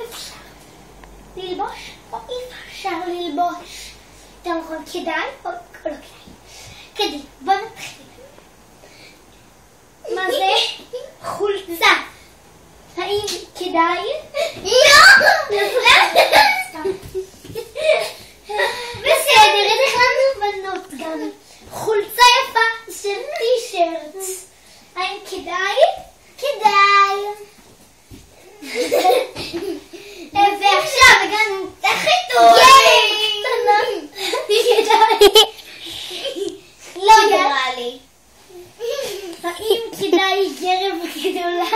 אפשר ללבוש או אי אפשר ללבוש? יותר נכון, כדאי או לא כדאי? קדימה, בוא נתחיל. מה זה חולצה? האם כדאי? לא! בסדר, את הכנו בנות גם. חולצה יפה של טי-שירט. האם כדאי? כדאי. ועכשיו הגענו לחיתול. כדאי. לא נראה לי. האם כדאי גרב גדולה?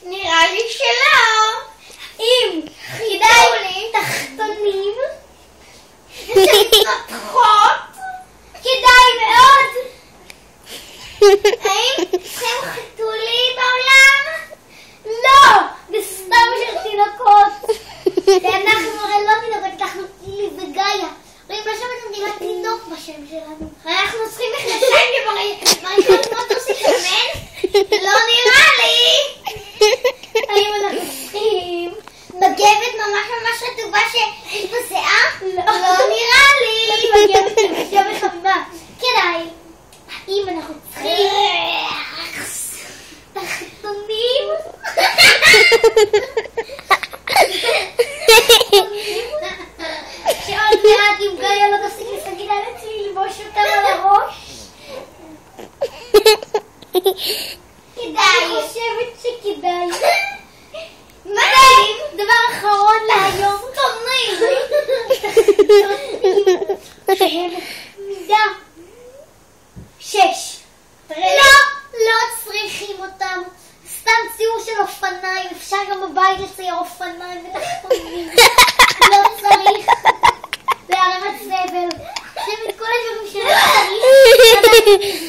נראה לי שלא. אם כדאי תחתונים מתפתחות, כדאי מאוד. האם צריכים חתולים בעולם? לא, בסתם של תינוקות. ואנחנו הרי לא תינוקות, אנחנו אילי וגאיה. רואים לא שם את המילה תינוק בשם שלנו. אנחנו צריכים מכנסיים שבראשון כמו תוסיף שמן? לא נראה לי. האם אנחנו צריכים מגבת ממש רטובה שיש בשיער? לא נראה לי. מגבת מגבת חביבה. כדאי. האם אנחנו צריכים תחתונים? שעוד מעט אם גאיה לא תפסיק לסגיד על עצמי ללבוש אותם על הראש. כדאי. אני חושבת שכדאי. מדהים. דבר אחרון להיום. תחתונים. שהם מידה 6. לא צריכים אותם. סתם ציור של אופניים. אפשר גם בבית לצייר אופניים ותחתונים. לא צריך. זה הרמת זבל. זה את כל הדברים שלא צריך.